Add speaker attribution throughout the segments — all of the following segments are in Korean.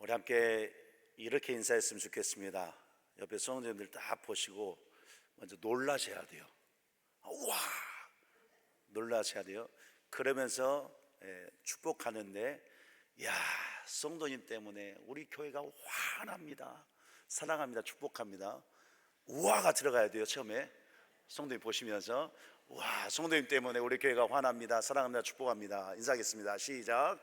Speaker 1: 우리 함께 이렇게 인사했으면 좋겠습니다. 옆에 성도님들 딱 보시고 먼저 놀라셔야 돼요. 우와! 놀라셔야 돼요. 그러면서 축복하는데, 야, 성도님 때문에 우리 교회가 환합니다, 사랑합니다, 축복합니다. 우와가 들어가야 돼요. 처음에 성도님 보시면서, 와, 성도님 때문에 우리 교회가 환합니다, 사랑합니다, 축복합니다. 인사하겠습니다. 시작.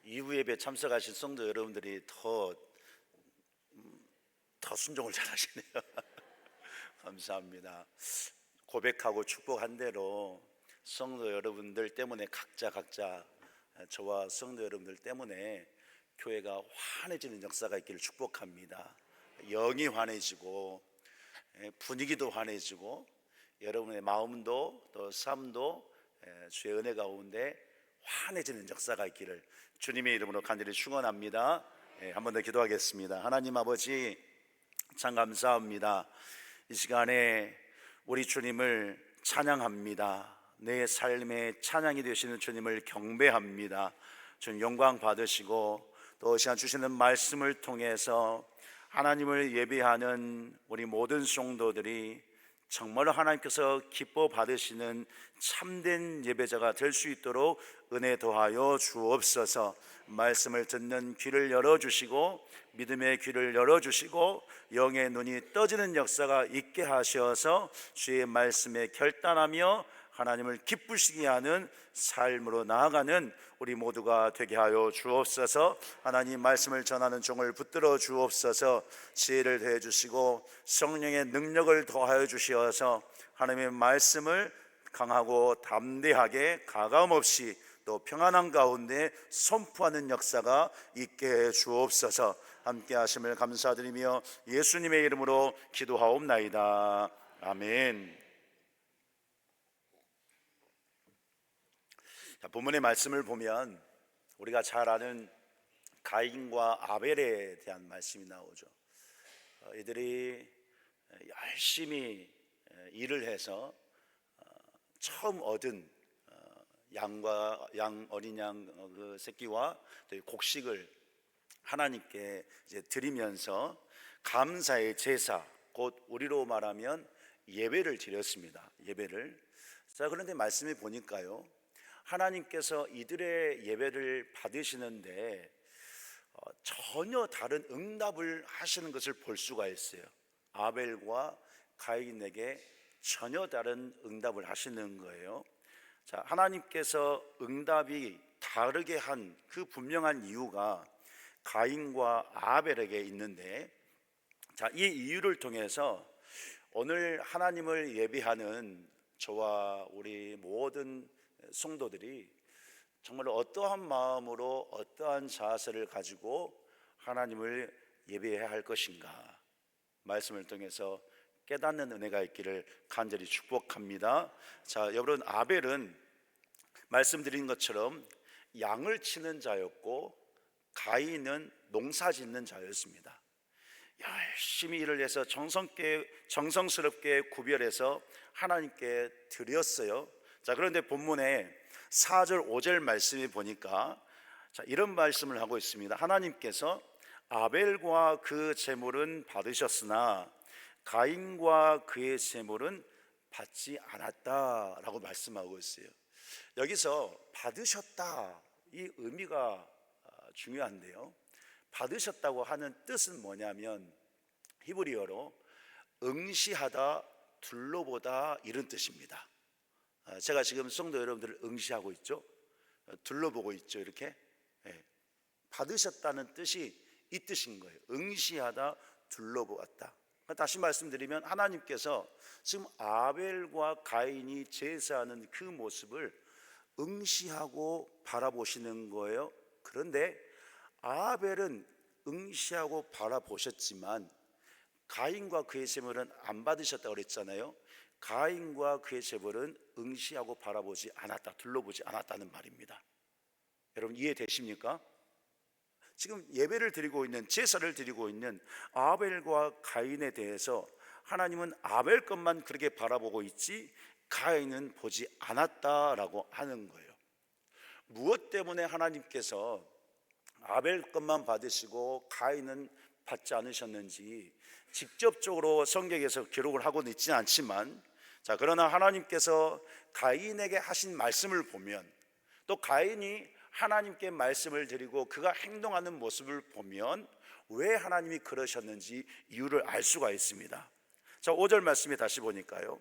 Speaker 1: 이후 예배 참석하신 성도 여러분들이 더 순종을 잘하시네요. 감사합니다. 고백하고 축복한 대로 성도 여러분들 때문에 각자 저와 성도 여러분들 때문에 교회가 환해지는 역사가 있기를 축복합니다. 영이 환해지고 분위기도 환해지고 여러분의 마음도 또 삶도 주의 은혜 가운데 환해지는 역사가 있기를 주님의 이름으로 간절히 축원합니다. 한 번 더 기도하겠습니다. 하나님 아버지, 참 감사합니다. 이 시간에 우리 주님을 찬양합니다. 내 삶의 찬양이 되시는 주님을 경배합니다. 주님 영광 받으시고 또 시간 주시는 말씀을 통해서 하나님을 예배하는 우리 모든 성도들이 정말로 하나님께서 기뻐 받으시는 참된 예배자가 될 수 있도록 은혜 더하여 주옵소서. 말씀을 듣는 귀를 열어주시고 믿음의 귀를 열어주시고 영의 눈이 떠지는 역사가 있게 하셔서 주의 말씀에 결단하며 하나님을 기쁘시게 하는 삶으로 나아가는 우리 모두가 되게 하여 주옵소서. 하나님 말씀을 전하는 종을 붙들어 주옵소서. 지혜를 더해 주시고 성령의 능력을 더하여 주시어서 하나님의 말씀을 강하고 담대하게 가감 없이 또 평안한 가운데 선포하는 역사가 있게 해 주옵소서. 함께 하심을 감사드리며 예수님의 이름으로 기도하옵나이다. 아멘. 본문의 말씀을 보면 우리가 잘 아는 가인과 아벨에 대한 말씀이 나오죠. 이들이 열심히 일을 해서 처음 얻은 어린 양 그 새끼와 곡식을 하나님께 이제 드리면서 감사의 제사, 곧 우리로 말하면 예배를 드렸습니다. 예배를. 자, 그런데 말씀을 보니까요, 하나님께서 이들의 예배를 받으시는데 전혀 다른 응답을 하시는 것을 볼 수가 있어요. 아벨과 가인에게 전혀 다른 응답을 하시는 거예요. 자, 하나님께서 응답이 다르게 한 그 분명한 이유가 가인과 아벨에게 있는데, 자, 이 이유를 통해서 오늘 하나님을 예배하는 저와 우리 모든 성도들이 정말 어떠한 마음으로 어떠한 자세를 가지고 하나님을 예배해야 할 것인가, 말씀을 통해서 깨닫는 은혜가 있기를 간절히 축복합니다. 자, 여러분, 아벨은 말씀드린 것처럼 양을 치는 자였고 가인은 농사 짓는 자였습니다. 열심히 일을 해서 정성스럽게 구별해서 하나님께 드렸어요. 자, 그런데 본문에 4절 5절 말씀이 보니까 이런 말씀을 하고 있습니다. 하나님께서 아벨과 그 제물은 받으셨으나 가인과 그의 제물은 받지 않았다라고 말씀하고 있어요. 여기서 받으셨다, 이 의미가 중요한데요, 받으셨다고 하는 뜻은 뭐냐면 히브리어로 응시하다, 둘러보다, 이런 뜻입니다. 제가 지금 성도 여러분들을 응시하고 있죠, 둘러보고 있죠. 이렇게 받으셨다는 뜻이 이 뜻인 거예요. 응시하다, 둘러보았다. 다시 말씀드리면 하나님께서 지금 아벨과 가인이 제사하는 그 모습을 응시하고 바라보시는 거예요. 그런데 아벨은 응시하고 바라보셨지만 가인과 그의 제물은 안 받으셨다고 그랬잖아요. 가인과 그의 제물은 응시하고 바라보지 않았다, 둘러보지 않았다는 말입니다. 여러분 이해되십니까? 지금 예배를 드리고 있는, 제사를 드리고 있는 아벨과 가인에 대해서 하나님은 아벨 것만 그렇게 바라보고 있지 가인은 보지 않았다라고 하는 거예요. 무엇 때문에 하나님께서 아벨 것만 받으시고 가인은 받지 않으셨는지 직접적으로 성경에서 기록을 하고는 있지는 않지만, 자, 그러나 하나님께서 가인에게 하신 말씀을 보면, 또 가인이 하나님께 말씀을 드리고 그가 행동하는 모습을 보면 왜 하나님이 그러셨는지 이유를 알 수가 있습니다. 자, 5절 말씀에 다시 보니까요,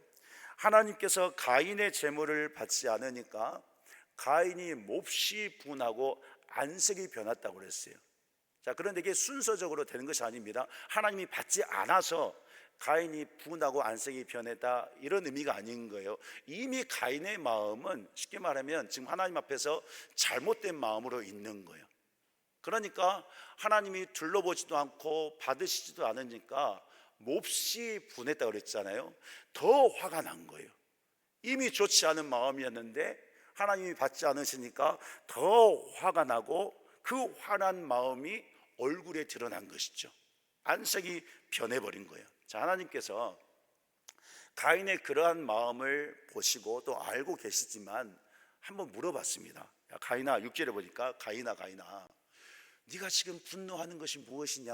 Speaker 1: 하나님께서 가인의 제물을 받지 않으니까 가인이 몹시 분하고 안색이 변했다고 그랬어요. 자, 그런데 이게 순서적으로 되는 것이 아닙니다. 하나님이 받지 않아서 가인이 분하고 안색이 변했다, 이런 의미가 아닌 거예요. 이미 가인의 마음은 쉽게 말하면 지금 하나님 앞에서 잘못된 마음으로 있는 거예요. 그러니까 하나님이 둘러보지도 않고 받으시지도 않으니까 몹시 분했다고 그랬잖아요. 더 화가 난 거예요. 이미 좋지 않은 마음이었는데 하나님이 받지 않으시니까 더 화가 나고, 그 화난 마음이 얼굴에 드러난 것이죠. 안색이 변해버린 거예요. 자, 하나님께서 가인의 그러한 마음을 보시고 또 알고 계시지만 한번 물어봤습니다. 야, 가인아, 6절에 보니까 가인아 네가 지금 분노하는 것이 무엇이냐?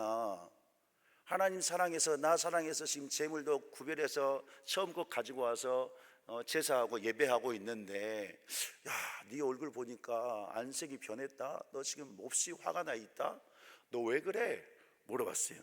Speaker 1: 하나님 사랑해서, 나 사랑해서 지금 제물도 구별해서 처음껏 가지고 와서 제사하고 예배하고 있는데, 야, 네 얼굴 보니까 안색이 변했다, 너 지금 몹시 화가 나 있다, 너 왜 그래? 물어봤어요.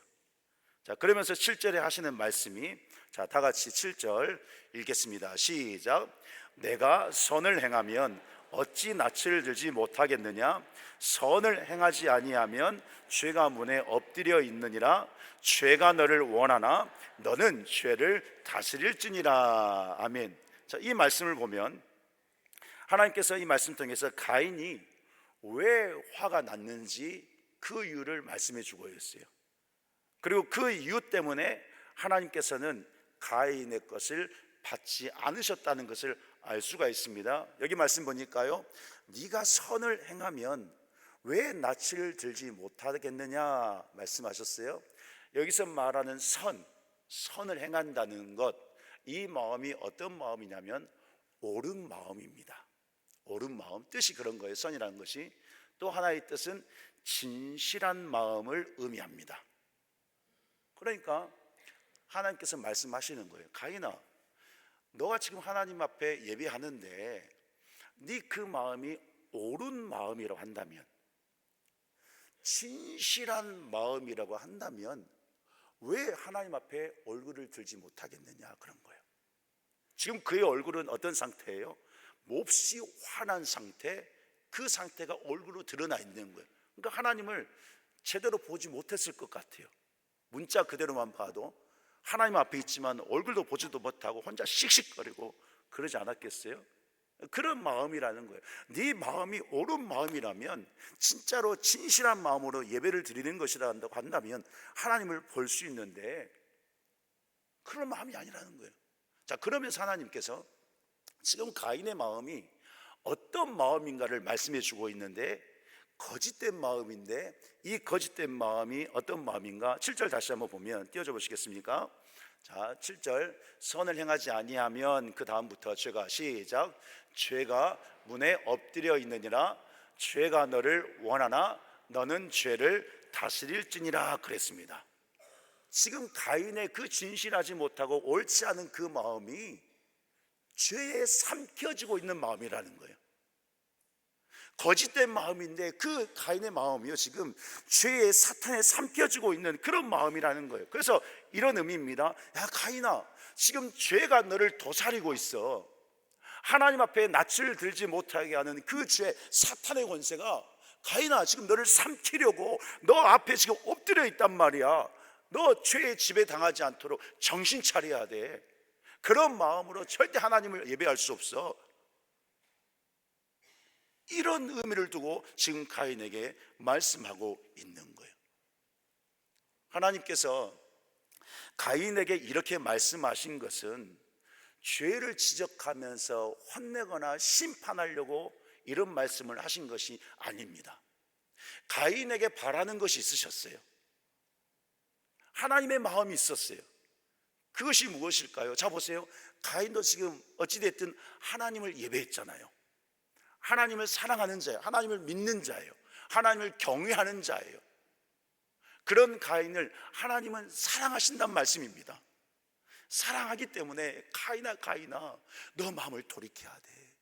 Speaker 1: 자, 그러면서 7절에 하시는 말씀이, 자, 다 같이 7절 읽겠습니다. 시작. 내가 선을 행하면 어찌 낯을 들지 못하겠느냐? 선을 행하지 아니하면 죄가 문에 엎드려 있느니라. 죄가 너를 원하나 너는 죄를 다스릴지니라. 아멘. 자, 이 말씀을 보면 하나님께서 이 말씀 통해서 가인이 왜 화가 났는지 그 이유를 말씀해 주고 있어요. 그리고 그 이유 때문에 하나님께서는 가인의 것을 받지 않으셨다는 것을 알 수가 있습니다. 여기 말씀 보니까요, 네가 선을 행하면 왜 낯을 들지 못하겠느냐 말씀하셨어요. 여기서 말하는 선을 행한다는 것, 이 마음이 어떤 마음이냐면 옳은 마음입니다. 옳은 마음, 뜻이 그런 거예요. 선이라는 것이 또 하나의 뜻은 진실한 마음을 의미합니다. 그러니까 하나님께서 말씀하시는 거예요. 가인아, 너가 지금 하나님 앞에 예배하는데 네 그 마음이 옳은 마음이라고 한다면, 진실한 마음이라고 한다면 왜 하나님 앞에 얼굴을 들지 못하겠느냐, 그런 거예요. 지금 그의 얼굴은 어떤 상태예요? 몹시 화난 상태, 그 상태가 얼굴로 드러나 있는 거예요. 그러니까 하나님을 제대로 보지 못했을 것 같아요. 문자 그대로만 봐도 하나님 앞에 있지만 얼굴도 보지도 못하고 혼자 씩씩거리고 그러지 않았겠어요? 그런 마음이라는 거예요. 네 마음이 옳은 마음이라면, 진짜로 진실한 마음으로 예배를 드리는 것이라고 한다면 하나님을 볼 수 있는데 그런 마음이 아니라는 거예요. 자, 그러면서 하나님께서 지금 가인의 마음이 어떤 마음인가를 말씀해 주고 있는데, 거짓된 마음인데, 이 거짓된 마음이 어떤 마음인가? 7절 다시 한번 보면, 띄워줘 보시겠습니까? 자, 7절. 선을 행하지 아니하면, 그 다음부터 죄가, 시작. 죄가 문에 엎드려 있느니라. 죄가 너를 원하나 너는 죄를 다스릴지니라 그랬습니다. 지금 가인의 그 진실하지 못하고 옳지 않은 그 마음이 죄에 삼켜지고 있는 마음이라는 거예요. 거짓된 마음인데 그 가인의 마음이요, 지금 죄의 사탄에 삼켜지고 있는 그런 마음이라는 거예요. 그래서 이런 의미입니다. 야, 가인아, 지금 죄가 너를 도사리고 있어. 하나님 앞에 낯을 들지 못하게 하는 그 죄, 사탄의 권세가 가인아 지금 너를 삼키려고 너 앞에 지금 엎드려 있단 말이야. 너 죄의 지배 당하지 않도록 정신 차려야 돼. 그런 마음으로 절대 하나님을 예배할 수 없어. 이런 의미를 두고 지금 가인에게 말씀하고 있는 거예요. 하나님께서 가인에게 이렇게 말씀하신 것은 죄를 지적하면서 혼내거나 심판하려고 이런 말씀을 하신 것이 아닙니다. 가인에게 바라는 것이 있으셨어요. 하나님의 마음이 있었어요. 그것이 무엇일까요? 자 보세요. 가인도 지금 어찌됐든 하나님을 예배했잖아요. 하나님을 사랑하는 자예요. 하나님을 믿는 자예요. 하나님을 경외하는 자예요. 그런 가인을 하나님은 사랑하신단 말씀입니다. 사랑하기 때문에 가인아 너 마음을 돌이켜야 돼.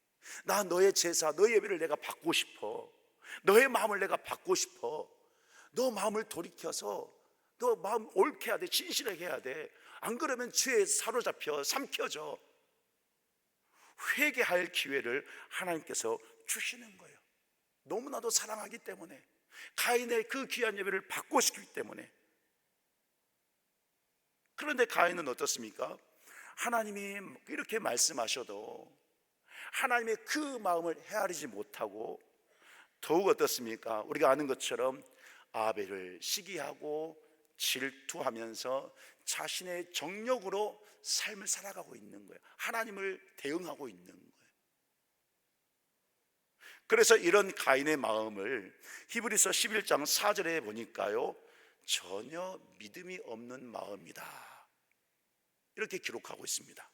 Speaker 1: 나 너의 제사, 너의 예배를 내가 받고 싶어. 너의 마음을 내가 받고 싶어. 너 마음을 돌이켜서 너 마음 옳게 해야 돼. 진실하게 해야 돼. 안 그러면 죄에 사로잡혀 삼켜져. 회개할 기회를 하나님께서 주시는 거예요. 너무나도 사랑하기 때문에, 가인의 그 귀한 예배를 받고 싶기 때문에. 그런데 가인은 어떻습니까? 하나님이 이렇게 말씀하셔도 하나님의 그 마음을 헤아리지 못하고 더욱 어떻습니까? 우리가 아는 것처럼 아벨을 시기하고 질투하면서 자신의 정욕으로 삶을 살아가고 있는 거예요. 하나님을 대응하고 있는 거예요. 그래서 이런 가인의 마음을 히브리서 11장 4절에 보니까요, 전혀 믿음이 없는 마음이다, 이렇게 기록하고 있습니다.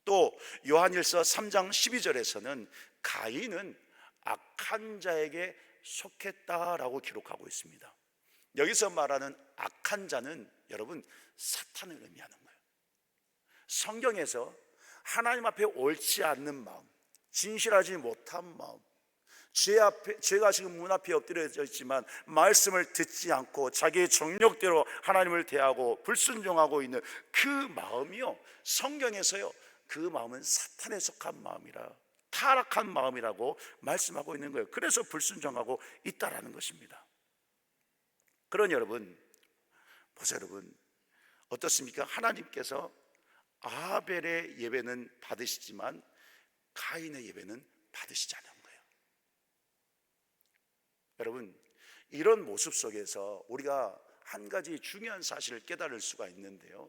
Speaker 1: 또 요한일서 3장 12절에서는 가인은 악한 자에게 속했다라고 기록하고 있습니다. 여기서 말하는 악한 자는 여러분 사탄을 의미하는 거예요. 성경에서 하나님 앞에 옳지 않는 마음, 진실하지 못한 마음, 죄가 지금 문 앞에 엎드려져 있지만 말씀을 듣지 않고 자기의 정욕대로 하나님을 대하고 불순종하고 있는 그 마음이요, 성경에서요, 그 마음은 사탄에 속한 마음이라, 타락한 마음이라고 말씀하고 있는 거예요. 그래서 불순종하고 있다라는 것입니다. 그러니 여러분, 보세요. 여러분, 어떻습니까? 하나님께서 아벨의 예배는 받으시지만 가인의 예배는 받으시지 않은 거예요. 여러분, 이런 모습 속에서 우리가 한 가지 중요한 사실을 깨달을 수가 있는데요,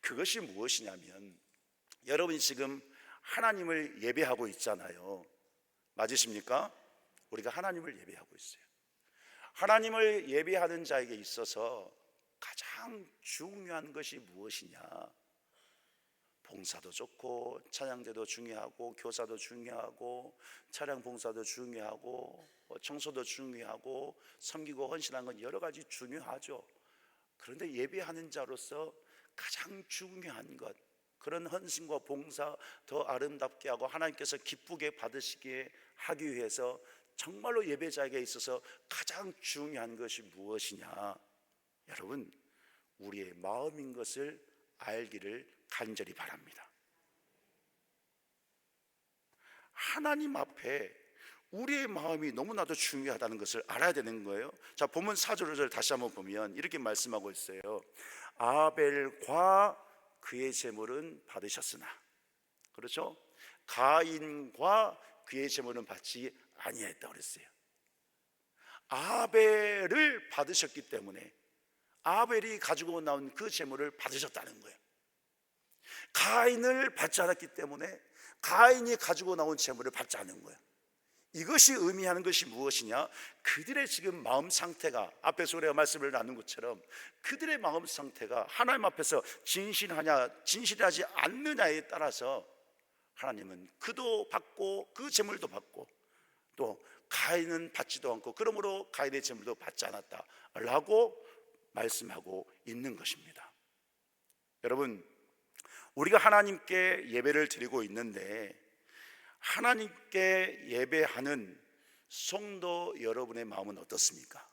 Speaker 1: 그것이 무엇이냐면, 여러분이 지금 하나님을 예배하고 있잖아요. 맞으십니까? 우리가 하나님을 예배하고 있어요. 하나님을 예배하는 자에게 있어서 가장 중요한 것이 무엇이냐? 봉사도 좋고, 찬양제도 중요하고, 교사도 중요하고, 차량 봉사도 중요하고, 청소도 중요하고, 섬기고 헌신하는 건 여러 가지 중요하죠. 그런데 예배하는 자로서 가장 중요한 것, 그런 헌신과 봉사 더 아름답게 하고 하나님께서 기쁘게 받으시게 하기 위해서 정말로 예배자에게 있어서 가장 중요한 것이 무엇이냐? 여러분, 우리의 마음인 것을 알기를 간절히 바랍니다. 하나님 앞에 우리의 마음이 너무나도 중요하다는 것을 알아야 되는 거예요. 자, 본문 4절을 다시 한번 보면 이렇게 말씀하고 있어요. 아벨과 그의 제물은 받으셨으나, 그렇죠? 가인과 그의 제물은 받지 아니했다고 그랬어요. 아벨을 받으셨기 때문에 아벨이 가지고 나온 그 제물을 받으셨다는 거예요. 가인을 받지 않았기 때문에 가인이 가지고 나온 제물을 받지 않은 거예요. 이것이 의미하는 것이 무엇이냐? 그들의 지금 마음 상태가, 앞에서 우리가 말씀을 나눈 것처럼 그들의 마음 상태가 하나님 앞에서 진실하냐 진실하지 않느냐에 따라서 하나님은 그도 받고 그 제물도 받고, 또 가인은 받지도 않고 그러므로 가인의 제물도 받지 않았다라고 말씀하고 있는 것입니다. 여러분, 우리가 하나님께 예배를 드리고 있는데 하나님께 예배하는 성도 여러분의 마음은 어떻습니까?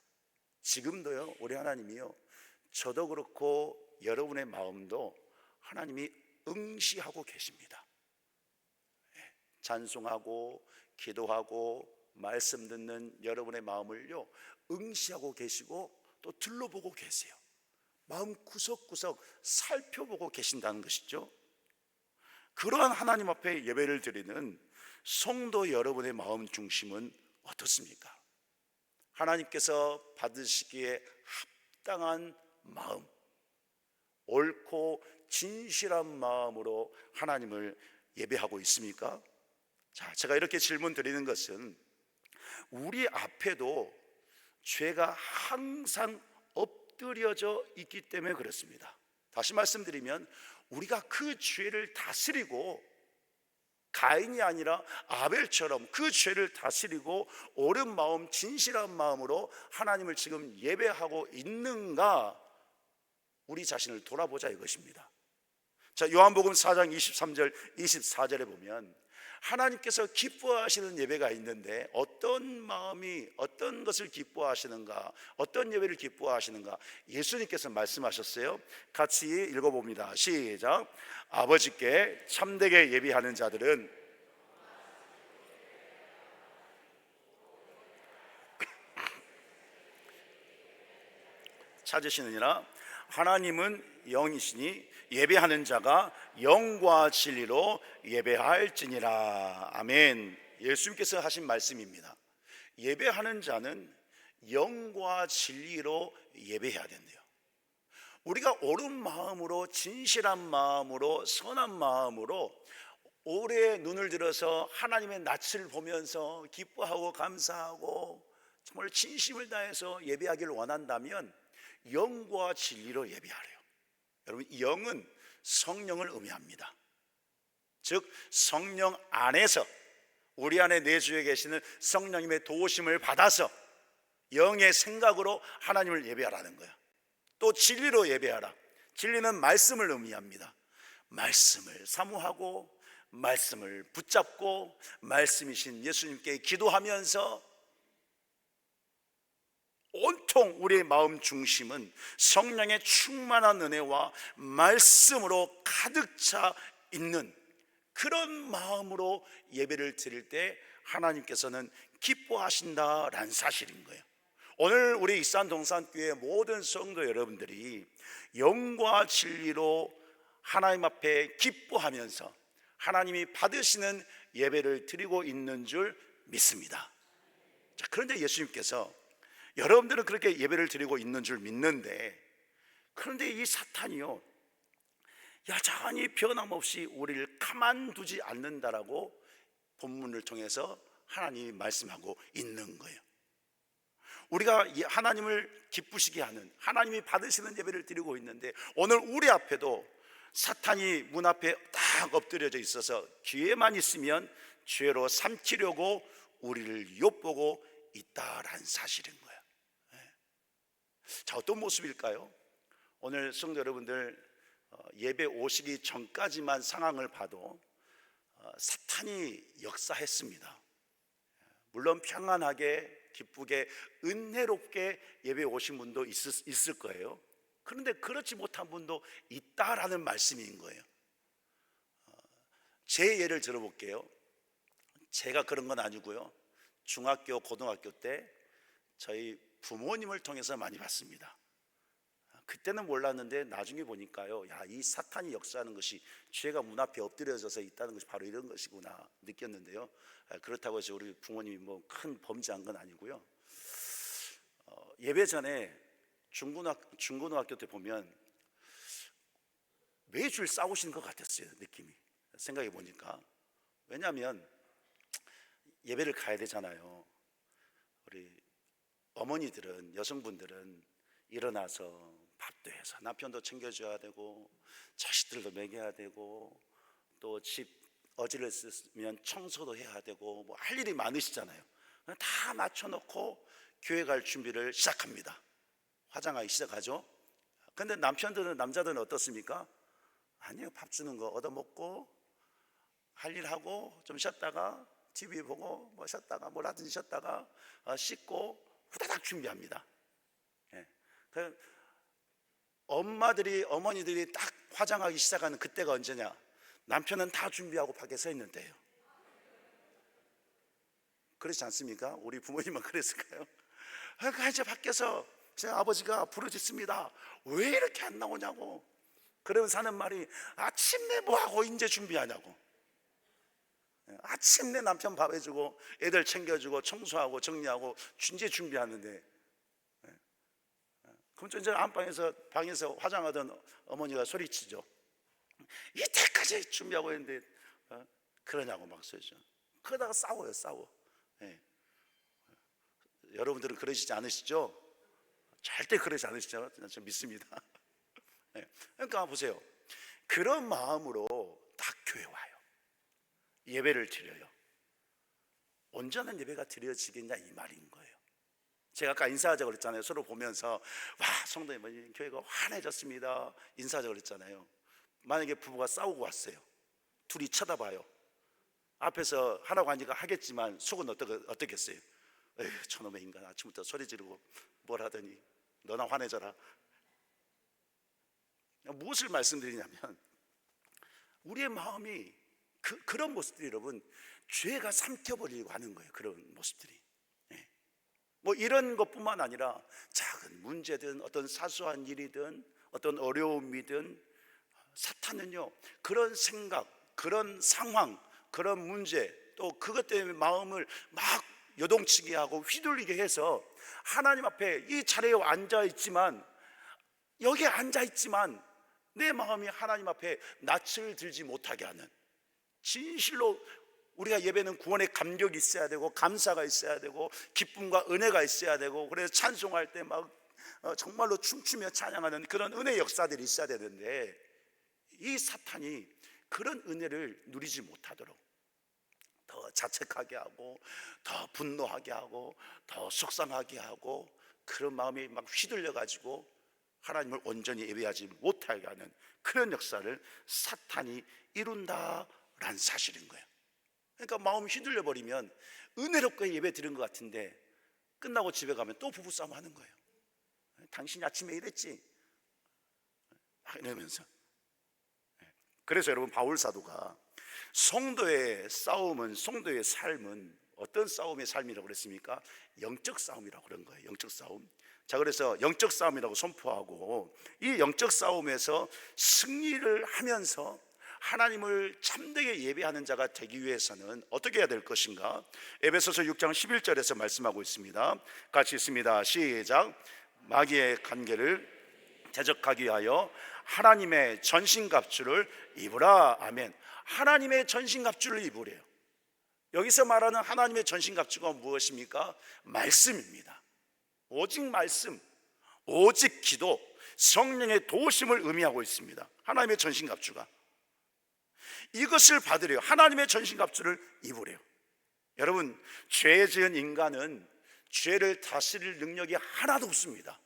Speaker 1: 지금도요, 우리 하나님이요, 저도 그렇고 여러분의 마음도 하나님이 응시하고 계십니다. 찬송하고 기도하고 말씀 듣는 여러분의 마음을요, 응시하고 계시고 또 둘러보고 계세요. 마음 구석구석 살펴보고 계신다는 것이죠. 그러한 하나님 앞에 예배를 드리는 성도 여러분의 마음 중심은 어떻습니까? 하나님께서 받으시기에 합당한 마음, 옳고 진실한 마음으로 하나님을 예배하고 있습니까? 자, 제가 이렇게 질문 드리는 것은 우리 앞에도 죄가 항상 엎드려져 있기 때문에 그렇습니다. 다시 말씀드리면 우리가 그 죄를 다스리고, 가인이 아니라 아벨처럼 그 죄를 다스리고 옳은 마음, 진실한 마음으로 하나님을 지금 예배하고 있는가, 우리 자신을 돌아보자 이것입니다. 자, 요한복음 4장 23절 24절에 보면 하나님께서 기뻐하시는 예배가 있는데 어떤 마음이 어떤 것을 기뻐하시는가, 어떤 예배를 기뻐하시는가 예수님께서 말씀하셨어요. 같이 읽어봅니다. 시작. 아버지께 참되게 예배하는 자들은 찾으시느니라. 하나님은 영이시니 예배하는 자가 영과 진리로 예배할지니라. 아멘. 예수님께서 하신 말씀입니다. 예배하는 자는 영과 진리로 예배해야 된대요. 우리가 옳은 마음으로, 진실한 마음으로, 선한 마음으로 오래 눈을 들어서 하나님의 낯을 보면서 기뻐하고 감사하고 정말 진심을 다해서 예배하기를 원한다면 영과 진리로 예배하래요. 여러분, 영은 성령을 의미합니다. 즉 성령 안에서, 우리 안에 내주에 계시는 성령님의 도우심을 받아서 영의 생각으로 하나님을 예배하라는 거야. 또 진리로 예배하라. 진리는 말씀을 의미합니다. 말씀을 사모하고 말씀을 붙잡고 말씀이신 예수님께 기도하면서 온통 우리의 마음 중심은 성령의 충만한 은혜와 말씀으로 가득 차 있는 그런 마음으로 예배를 드릴 때 하나님께서는 기뻐하신다라는 사실인 거예요. 오늘 우리 익산 동산교회 모든 성도 여러분들이 영과 진리로 하나님 앞에 기뻐하면서 하나님이 받으시는 예배를 드리고 있는 줄 믿습니다. 자, 그런데 예수님께서 여러분들은 그렇게 예배를 드리고 있는 줄 믿는데, 그런데 이 사탄이요 여전히 변함없이 우리를 가만두지 않는다라고 본문을 통해서 하나님이 말씀하고 있는 거예요. 우리가 하나님을 기쁘시게 하는, 하나님이 받으시는 예배를 드리고 있는데 오늘 우리 앞에도 사탄이 문 앞에 딱 엎드려져 있어서 기회만 있으면 죄로 삼키려고 우리를 엿보고 있다라는 사실인 거예요. 자, 어떤 모습일까요? 오늘 성도 여러분들 예배 오시기 전까지만 상황을 봐도 사탄이 역사했습니다. 물론 평안하게 기쁘게 은혜롭게 예배 오신 분도 있을 거예요. 그런데 그렇지 못한 분도 있다라는 말씀인 거예요. 제 예를 들어볼게요. 제가 그런 건 아니고요, 중학교 고등학교 때 저희 부모님을 통해서 많이 봤습니다. 그때는 몰랐는데 나중에 보니까요, 야, 이 사탄이 역사하는 것이 죄가 문 앞에 엎드려져서 있다는 것이 바로 이런 것이구나 느꼈는데요. 그렇다고 해서 우리 부모님이 뭐 큰 범죄한 건 아니고요. 예배 전에 중고등학교 때 보면 매주일 싸우시는 것 같았어요, 느낌이. 생각해 보니까. 왜냐하면 예배를 가야 되잖아요. 우리 어머니들은, 여성분들은 일어나서 밥도 해서 남편도 챙겨줘야 되고 자식들도 먹여야 되고 또 집 어지럽으면 청소도 해야 되고 뭐 할 일이 많으시잖아요. 다 맞춰놓고 교회 갈 준비를 시작합니다. 화장하기 시작하죠. 근데 남자들은 어떻습니까? 아니요, 밥 주는 거 얻어먹고 할 일 하고 좀 쉬었다가 TV 보고 뭐 쉬었다가 뭘 하든지 쉬었다가 씻고 후다닥 준비합니다. 어머니들이 딱 화장하기 시작하는 그때가 언제냐? 남편은 다 준비하고 밖에 서 있는데요. 그렇지 않습니까? 우리 부모님은 그랬을까요? 그러니까 이제 밖에서 제 아버지가 부르짖습니다. 왜 이렇게 안 나오냐고. 그러면서 하는 말이, 아침내 뭐하고 이제 준비하냐고. 아침내 남편 밥 해주고 애들 챙겨주고 청소하고 정리하고 이제 준비하는데, 그럼 또 이제 방에서 화장하던 어머니가 소리치죠. 이때까지 준비하고 있는데 그러냐고 막 소리죠. 그러다가 싸워요. 여러분들은 그러시지 않으시죠? 절대 그러지 않으시죠? 저는 믿습니다. 네. 그러니까 보세요. 그런 마음으로 딱 교회 와요. 예배를 드려요. 온전한 예배가 드려지겠냐 이 말인 거예요. 제가 아까 인사하자고 그랬잖아요. 서로 보면서 와 성도님 교회가 환해졌습니다 인사하자고 그랬잖아요. 만약에 부부가 싸우고 왔어요. 둘이 쳐다봐요. 앞에서 하라고 하니까 하겠지만 속은 어떻겠어요? 에휴 저놈의 인간 아침부터 소리 지르고 뭘 하더니 너나 화내져라. 무엇을 말씀드리냐면 우리의 마음이 그런 모습들이 여러분 죄가 삼켜버리려고 하는 거예요. 그런 모습들이. 뭐 이런 것뿐만 아니라 작은 문제든 어떤 사소한 일이든 어떤 어려움이든 사탄은요 그런 생각, 그런 상황, 그런 문제 또 그것 때문에 마음을 막 요동치게 하고 휘둘리게 해서 하나님 앞에 이 자리에 앉아있지만 여기에 앉아있지만 내 마음이 하나님 앞에 낯을 들지 못하게 하는, 진실로 우리가 예배는 구원의 감격이 있어야 되고 감사가 있어야 되고 기쁨과 은혜가 있어야 되고 그래서 찬송할 때 막 정말로 춤추며 찬양하는 그런 은혜 역사들이 있어야 되는데 이 사탄이 그런 은혜를 누리지 못하도록 더 자책하게 하고 더 분노하게 하고 더 속상하게 하고 그런 마음이 막 휘둘려 가지고 하나님을 온전히 예배하지 못하게 하는 그런 역사를 사탄이 이룬다라는 사실인 거예요. 그러니까 마음이 휘둘려 버리면 은혜롭게 예배 드린 것 같은데 끝나고 집에 가면 또 부부싸움 하는 거예요. 당신이 아침에 이랬지 이러면서. 그래서 여러분 바울 사도가 성도의 싸움은, 성도의 삶은 어떤 싸움의 삶이라고 그랬습니까? 영적 싸움이라고 그런 거예요. 영적 싸움. 자, 그래서 영적 싸움이라고 선포하고 이 영적 싸움에서 승리를 하면서 하나님을 참되게 예배하는 자가 되기 위해서는 어떻게 해야 될 것인가? 에베소서 6장 11절에서 말씀하고 있습니다. 같이 있습니다. 시작. 마귀의 관계를 대적하기 위하여 하나님의 전신갑주를 입으라. 아멘. 하나님의 전신갑주를 입으래요. 여기서 말하는 하나님의 전신갑주가 무엇입니까? 말씀입니다. 오직 말씀, 오직 기도, 성령의 도우심을 의미하고 있습니다. 하나님의 전신갑주가 이것을 받으래요. 하나님의 전신갑주를 입으래요. 여러분, 죄 지은 인간은 죄를 다스릴 능력이 하나도 없습니다.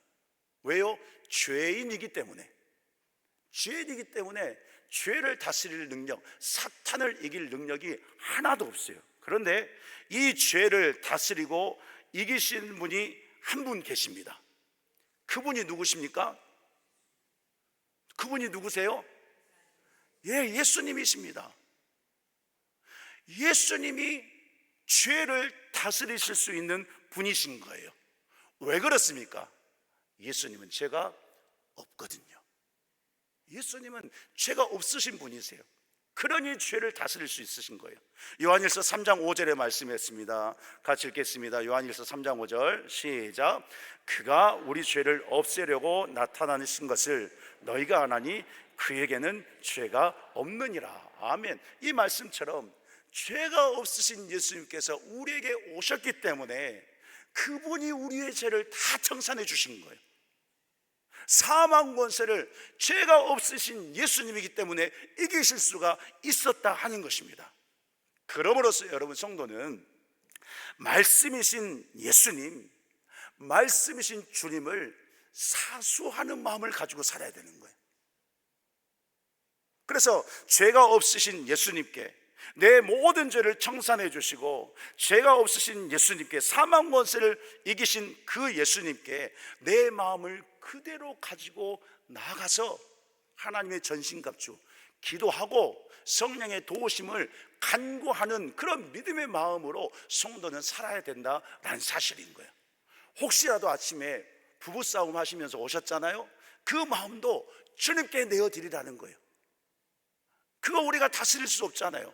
Speaker 1: 왜요? 죄인이기 때문에. 죄인이기 때문에 죄를 다스릴 능력, 사탄을 이길 능력이 하나도 없어요. 그런데 이 죄를 다스리고 이기신 분이 한 분 계십니다. 그분이 누구십니까? 그분이 누구세요? 예, 예수님이십니다. 예수님이 죄를 다스리실 수 있는 분이신 거예요. 왜 그렇습니까? 예수님은 죄가 없거든요. 예수님은 죄가 없으신 분이세요. 그러니 죄를 다스릴 수 있으신 거예요. 요한일서 3장 5절에 말씀했습니다. 같이 읽겠습니다. 요한일서 3장 5절 시작. 그가 우리 죄를 없애려고 나타나신 것을 너희가 아나니 그에게는 죄가 없느니라. 아멘. 이 말씀처럼 죄가 없으신 예수님께서 우리에게 오셨기 때문에 그분이 우리의 죄를 다 청산해 주신 거예요. 사망 권세를 죄가 없으신 예수님이기 때문에 이기실 수가 있었다 하는 것입니다. 그러므로서 여러분 성도는 말씀이신 예수님, 말씀이신 주님을 사수하는 마음을 가지고 살아야 되는 거예요. 그래서 죄가 없으신 예수님께 내 모든 죄를 청산해 주시고 죄가 없으신 예수님께 사망 권세를 이기신 그 예수님께 내 마음을 그대로 가지고 나아가서 하나님의 전신갑주 기도하고 성령의 도우심을 간구하는 그런 믿음의 마음으로 성도는 살아야 된다라는 사실인 거예요. 혹시라도 아침에 부부싸움 하시면서 오셨잖아요. 그 마음도 주님께 내어드리라는 거예요. 그거 우리가 다스릴 수 없잖아요.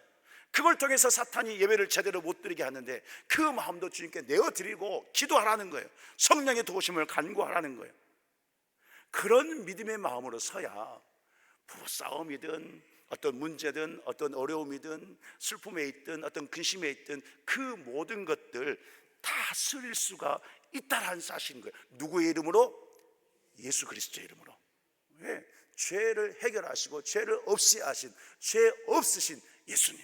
Speaker 1: 그걸 통해서 사탄이 예배를 제대로 못 드리게 하는데 그 마음도 주님께 내어드리고 기도하라는 거예요. 성령의 도우심을 간구하라는 거예요. 그런 믿음의 마음으로 서야 부부싸움이든 어떤 문제든 어떤 어려움이든 슬픔에 있든 어떤 근심에 있든 그 모든 것들 다스릴 수가 잇따라 사시는 거예요. 누구의 이름으로? 예수 그리스도의 이름으로. 왜? 죄를 해결하시고 죄를 없이 하신, 죄 없으신 예수님,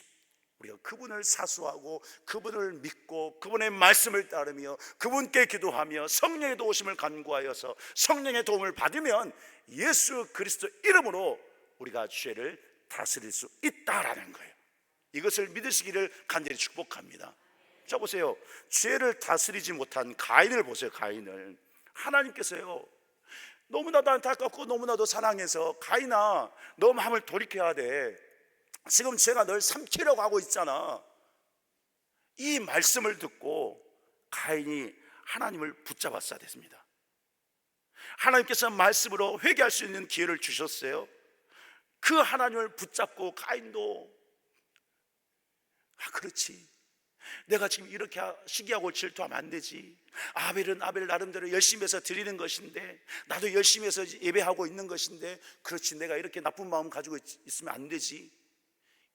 Speaker 1: 우리가 그분을 사수하고 그분을 믿고 그분의 말씀을 따르며 그분께 기도하며 성령의 도우심을 간구하여서 성령의 도움을 받으면 예수 그리스도 이름으로 우리가 죄를 다스릴 수 있다라는 거예요. 이것을 믿으시기를 간절히 축복합니다. 자 보세요, 죄를 다스리지 못한 가인을 보세요. 가인을 하나님께서요 너무나도 안타깝고 너무나도 사랑해서, 가인아 너 마음을 돌이켜야 돼. 지금 죄가 널 삼키려고 하고 있잖아. 이 말씀을 듣고 가인이 하나님을 붙잡았어야 됐습니다. 하나님께서 말씀으로 회개할 수 있는 기회를 주셨어요. 그 하나님을 붙잡고 가인도 그렇지, 내가 지금 이렇게 시기하고 질투하면 안 되지. 아벨은 아벨 나름대로 열심히 해서 드리는 것인데, 나도 열심히 해서 예배하고 있는 것인데, 그렇지 내가 이렇게 나쁜 마음 가지고 있으면 안 되지.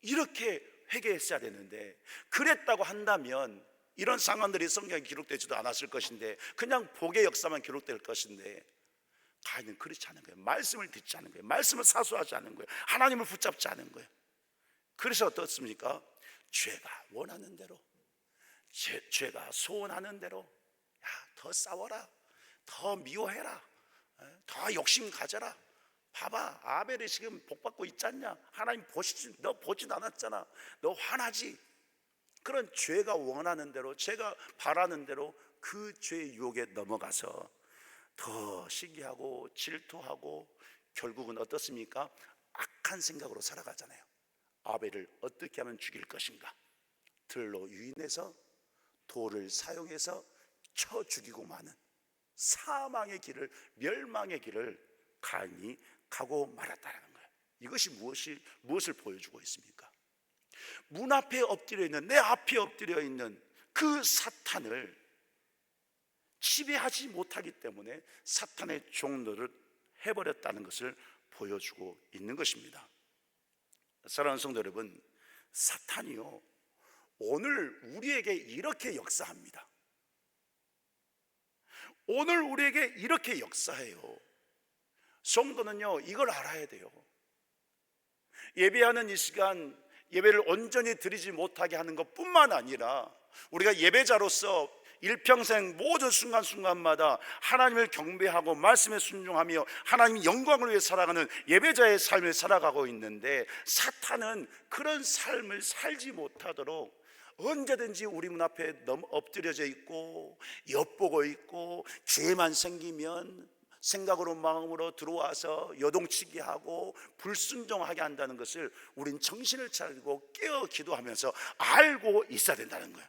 Speaker 1: 이렇게 회개했어야 되는데, 그랬다고 한다면 이런 상황들이 성경에 기록되지도 않았을 것인데 그냥 복의 역사만 기록될 것인데, 가인은 그렇지 않은 거예요. 말씀을 듣지 않은 거예요. 말씀을 사수하지 않은 거예요. 하나님을 붙잡지 않은 거예요. 그래서 어떻습니까? 죄가 원하는 대로, 죄가 소원하는 대로, 더 싸워라, 더 미워해라, 더 욕심 가져라. 봐봐, 아벨이 지금 복받고 있지 않냐? 하나님 너 보지도 않았잖아. 너 화나지? 그런 죄가 원하는 대로, 죄가 바라는 대로 그 죄의 유혹에 넘어가서 더 시기하고 질투하고 결국은 어떻습니까? 악한 생각으로 살아가잖아요. 아벨을 어떻게 하면 죽일 것인가? 들로 유인해서 돌을 사용해서 쳐 죽이고 마는 사망의 길을, 멸망의 길을 가인이 가고 말았다는 거예요. 이것이 무엇을 보여주고 있습니까? 문 앞에 엎드려 있는, 내 앞에 엎드려 있는 그 사탄을 지배하지 못하기 때문에 사탄의 종노릇 해버렸다는 것을 보여주고 있는 것입니다. 사랑하는 성도 여러분, 사탄이요 오늘 우리에게 이렇게 역사합니다. 오늘 우리에게 이렇게 역사해요. 성도는요 이걸 알아야 돼요. 예배하는 이 시간, 예배를 온전히 드리지 못하게 하는 것뿐만 아니라 우리가 예배자로서 일평생 모든 순간순간마다 하나님을 경배하고 말씀에 순종하며 하나님의 영광을 위해 살아가는 예배자의 삶을 살아가고 있는데, 사탄은 그런 삶을 살지 못하도록 언제든지 우리 문 앞에 엎드려져 있고 엿보고 있고, 죄만 생기면 생각으로 마음으로 들어와서 여동치게 하고 불순종하게 한다는 것을 우린 정신을 차리고 깨어 기도하면서 알고 있어야 된다는 거예요.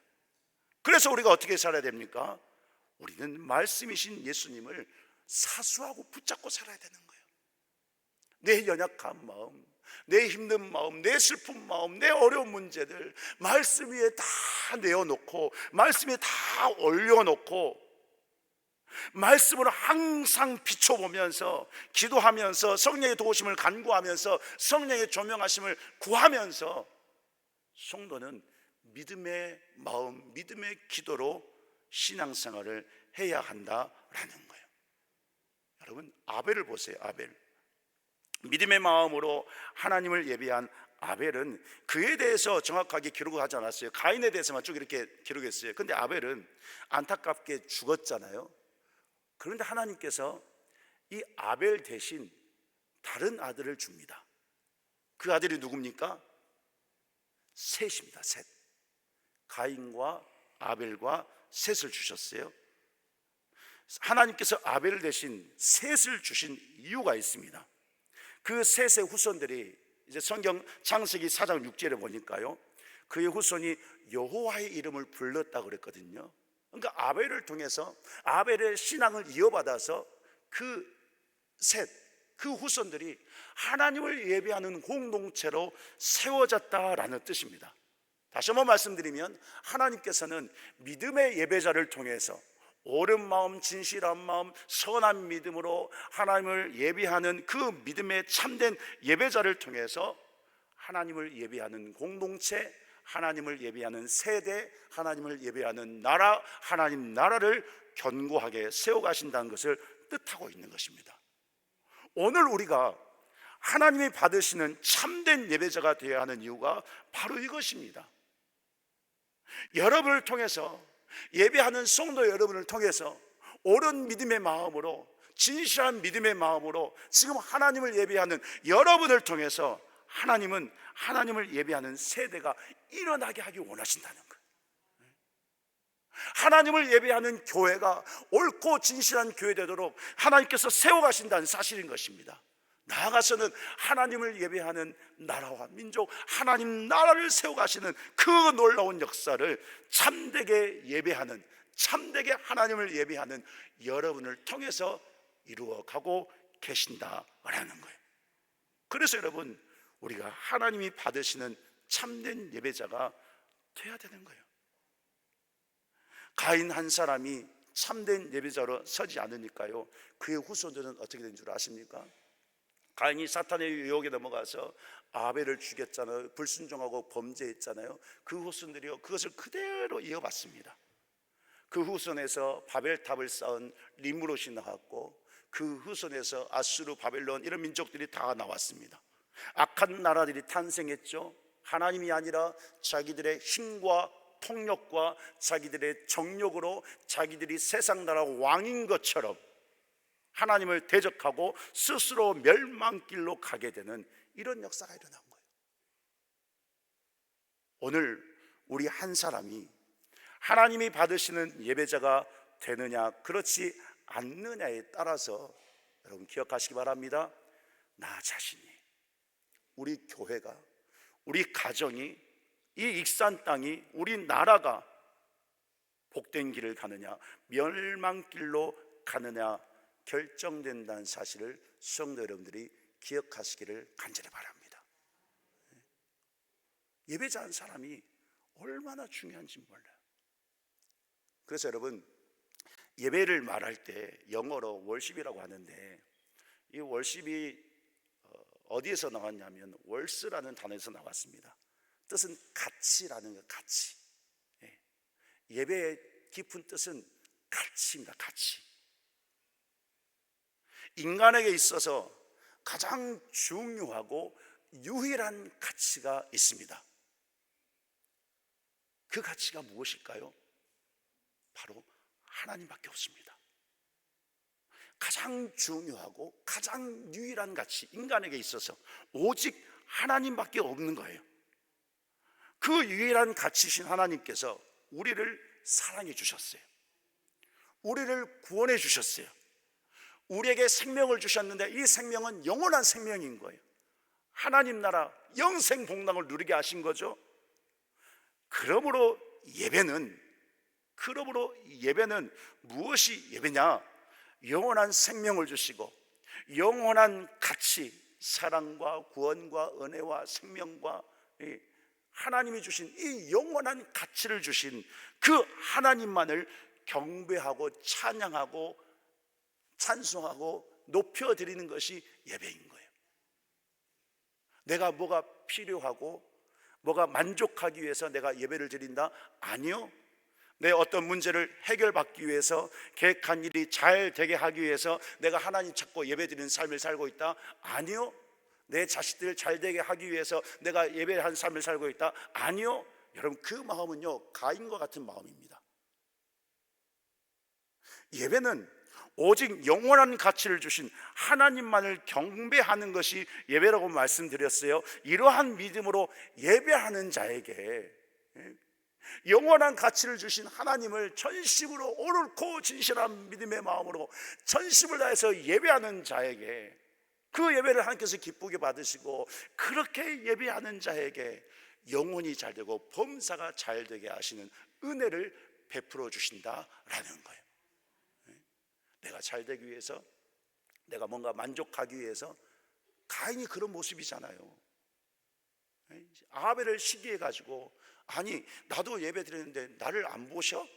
Speaker 1: 그래서 우리가 어떻게 살아야 됩니까? 우리는 말씀이신 예수님을 사수하고 붙잡고 살아야 되는 거예요. 내 연약한 마음, 내 힘든 마음, 내 슬픈 마음, 내 어려운 문제들 말씀 위에 다 내어놓고, 말씀 위에 다 올려놓고, 말씀으로 항상 비춰보면서 기도하면서 성령의 도우심을 간구하면서 성령의 조명하심을 구하면서 성도는 믿음의 마음, 믿음의 기도로 신앙생활을 해야 한다라는 거예요. 여러분, 아벨을 보세요. 아벨, 믿음의 마음으로 하나님을 예배한 아벨은 그에 대해서 정확하게 기록을 하지 않았어요. 가인에 대해서만 쭉 이렇게 기록했어요. 근데 아벨은 안타깝게 죽었잖아요. 그런데 하나님께서 이 아벨 대신 다른 아들을 줍니다. 그 아들이 누굽니까? 셋입니다. 셋. 가인과 아벨과 셋을 주셨어요. 하나님께서 아벨 대신 셋을 주신 이유가 있습니다. 그 셋의 후손들이 이제 성경 창세기 4장 6절에 보니까요, 그의 후손이 여호와의 이름을 불렀다고 그랬거든요. 그러니까 아벨을 통해서 아벨의 신앙을 이어받아서 그 셋, 그 후손들이 하나님을 예배하는 공동체로 세워졌다라는 뜻입니다. 다시 한번 말씀드리면, 하나님께서는 믿음의 예배자를 통해서 옳은 마음, 진실한 마음, 선한 믿음으로 하나님을 예배하는 그 믿음의 참된 예배자를 통해서 하나님을 예배하는 공동체, 하나님을 예배하는 세대, 하나님을 예배하는 나라, 하나님 나라를 견고하게 세워가신다는 것을 뜻하고 있는 것입니다. 오늘 우리가 하나님이 받으시는 참된 예배자가 되어야 하는 이유가 바로 이것입니다. 여러분을 통해서, 예배하는 성도 여러분을 통해서 옳은 믿음의 마음으로, 진실한 믿음의 마음으로 지금 하나님을 예배하는 여러분을 통해서 하나님은 하나님을 예배하는 세대가 일어나게 하기 원하신다는 거예요. 하나님을 예배하는 교회가 옳고 진실한 교회 되도록 하나님께서 세워가신다는 사실인 것입니다. 나아가서는 하나님을 예배하는 나라와 민족, 하나님 나라를 세워가시는 그 놀라운 역사를 참되게 예배하는, 참되게 하나님을 예배하는 여러분을 통해서 이루어가고 계신다라는 거예요. 그래서 여러분, 우리가 하나님이 받으시는 참된 예배자가 돼야 되는 거예요. 가인 한 사람이 참된 예배자로 서지 않으니까요, 그의 후손들은 어떻게 된 줄 아십니까? 가인이 사탄의 유혹에 넘어가서 아벨을 죽였잖아요. 불순종하고 범죄했잖아요. 그 후손들이요, 그것을 그대로 이어받습니다. 그 후손에서 바벨탑을 쌓은 리므롯이 나왔고, 그 후손에서 아수르, 바벨론 이런 민족들이 다 나왔습니다. 악한 나라들이 탄생했죠. 하나님이 아니라 자기들의 힘과 폭력과 자기들의 정욕으로 자기들이 세상 나라 왕인 것처럼 하나님을 대적하고 스스로 멸망길로 가게 되는 이런 역사가 일어난 거예요. 오늘 우리 한 사람이 하나님이 받으시는 예배자가 되느냐 그렇지 않느냐에 따라서 여러분 기억하시기 바랍니다. 나 자신이, 우리 교회가, 우리 가정이, 이 익산 땅이, 우리 나라가 복된 길을 가느냐 멸망길로 가느냐 결정된다는 사실을 성도 여러분들이 기억하시기를 간절히 바랍니다. 예배자 한 사람이 얼마나 중요한지 몰라요. 그래서 여러분, 예배를 말할 때 영어로 월십이라고 하는데, 이 월십이 어디에서 나왔냐면 월스라는 단어에서 나왔습니다. 뜻은 가치라는 거, 가치. 예배의 깊은 뜻은 가치입니다. 가치. 인간에게 있어서 가장 중요하고 유일한 가치가 있습니다. 그 가치가 무엇일까요? 바로 하나님밖에 없습니다. 가장 중요하고 가장 유일한 가치, 인간에게 있어서 오직 하나님밖에 없는 거예요. 그 유일한 가치신 하나님께서 우리를 사랑해 주셨어요. 우리를 구원해 주셨어요. 우리에게 생명을 주셨는데 이 생명은 영원한 생명인 거예요. 하나님 나라 영생 복락을 누리게 하신 거죠. 그러므로 예배는 무엇이 예배냐? 영원한 생명을 주시고 영원한 가치, 사랑과 구원과 은혜와 생명과 하나님이 주신 이 영원한 가치를 주신 그 하나님만을 경배하고 찬양하고 찬송하고 높여드리는 것이 예배인 거예요. 내가 뭐가 필요하고 뭐가 만족하기 위해서 내가 예배를 드린다? 아니요. 내 어떤 문제를 해결받기 위해서, 계획한 일이 잘 되게 하기 위해서 내가 하나님 찾고 예배드리는 삶을 살고 있다? 아니요. 내 자식들 잘 되게 하기 위해서 내가 예배한 삶을 살고 있다? 아니요. 여러분, 그 마음은요 가인과 같은 마음입니다. 예배는 오직 영원한 가치를 주신 하나님만을 경배하는 것이 예배라고 말씀드렸어요. 이러한 믿음으로 예배하는 자에게 영원한 가치를 주신 하나님을 전심으로 옳고 진실한 믿음의 마음으로 전심을 다해서 예배하는 자에게, 그 예배를 하나님께서 기쁘게 받으시고 그렇게 예배하는 자에게 영혼이 잘 되고 범사가 잘 되게 하시는 은혜를 베풀어 주신다라는 거예요. 내가 잘 되기 위해서, 내가 뭔가 만족하기 위해서, 가인이 그런 모습이잖아요. 아벨을 시기해 가지고, 아니 나도 예배 드리는데 나를 안 보셔?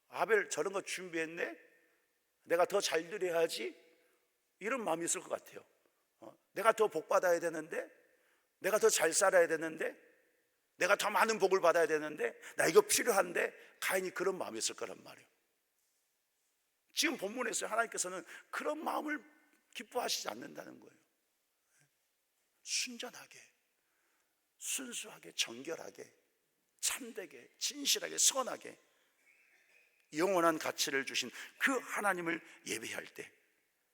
Speaker 1: 아벨 저런 거 준비했네? 내가 더 잘 드려야지? 이런 마음이 있을 것 같아요. 내가 더 복 받아야 되는데, 내가 더 잘 살아야 되는데, 내가 더 많은 복을 받아야 되는데, 나 이거 필요한데, 가인이 그런 마음이었을 거란 말이에요. 지금 본문에서 하나님께서는 그런 마음을 기뻐하시지 않는다는 거예요. 순전하게, 순수하게, 정결하게, 참되게, 진실하게, 선하게 영원한 가치를 주신 그 하나님을 예배할 때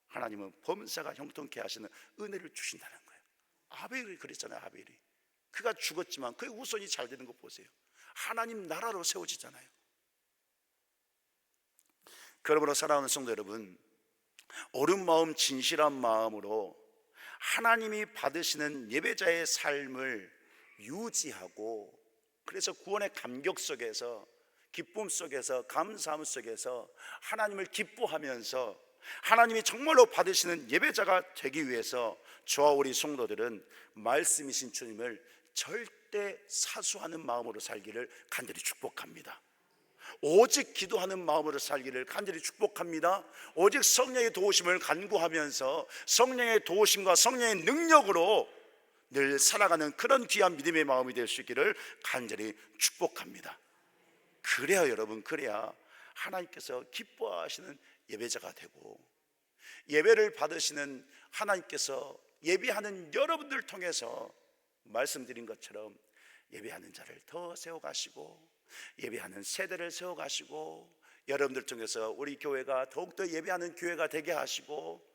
Speaker 1: 하나님은 범사가 형통케 하시는 은혜를 주신다는 거예요. 아벨이 그랬잖아요. 아벨이 그가 죽었지만 그의 후손이 잘 되는 거 보세요. 하나님 나라로 세워지잖아요. 그러므로 사랑하는 성도 여러분, 옳은 마음, 진실한 마음으로 하나님이 받으시는 예배자의 삶을 유지하고, 그래서 구원의 감격 속에서, 기쁨 속에서, 감사함 속에서 하나님을 기뻐하면서 하나님이 정말로 받으시는 예배자가 되기 위해서 저와 우리 성도들은 말씀이신 주님을 절대 사수하는 마음으로 살기를 간절히 축복합니다. 오직 기도하는 마음으로 살기를 간절히 축복합니다. 오직 성령의 도우심을 간구하면서 성령의 도우심과 성령의 능력으로 늘 살아가는 그런 귀한 믿음의 마음이 될 수 있기를 간절히 축복합니다. 그래야 여러분, 그래야 하나님께서 기뻐하시는 예배자가 되고, 예배를 받으시는 하나님께서 예배하는 여러분들 통해서 말씀드린 것처럼 예배하는 자를 더 세워가시고, 예배하는 세대를 세워가시고, 여러분들 통해서 우리 교회가 더욱더 예배하는 교회가 되게 하시고,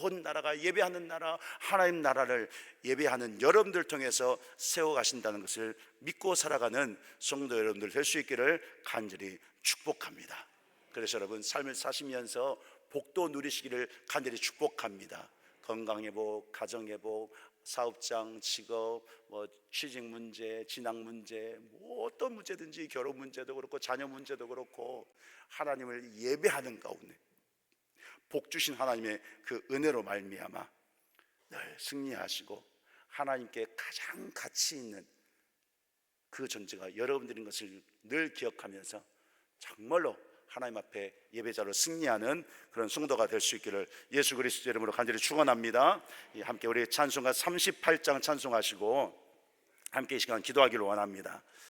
Speaker 1: 온 나라가 예배하는 나라, 하나님 나라를 예배하는 여러분들 통해서 세워가신다는 것을 믿고 살아가는 성도 여러분들 될 수 있기를 간절히 축복합니다. 그래서 여러분, 삶을 사시면서 복도 누리시기를 간절히 축복합니다. 건강회복, 가정회복, 사업장, 직업, 취직 문제, 진학 문제, 어떤 문제든지, 결혼 문제도 그렇고 자녀 문제도 그렇고, 하나님을 예배하는 가운데 복 주신 하나님의 그 은혜로 말미암아 늘 승리하시고 하나님께 가장 가치 있는 그 존재가 여러분들인 것을 늘 기억하면서 정말로 하나님 앞에 예배자로 승리하는 그런 성도가 될 수 있기를 예수 그리스도 이름으로 간절히 축원합니다. 함께 우리 찬송가 38장 찬송하시고 함께 이 시간 기도하기를 원합니다.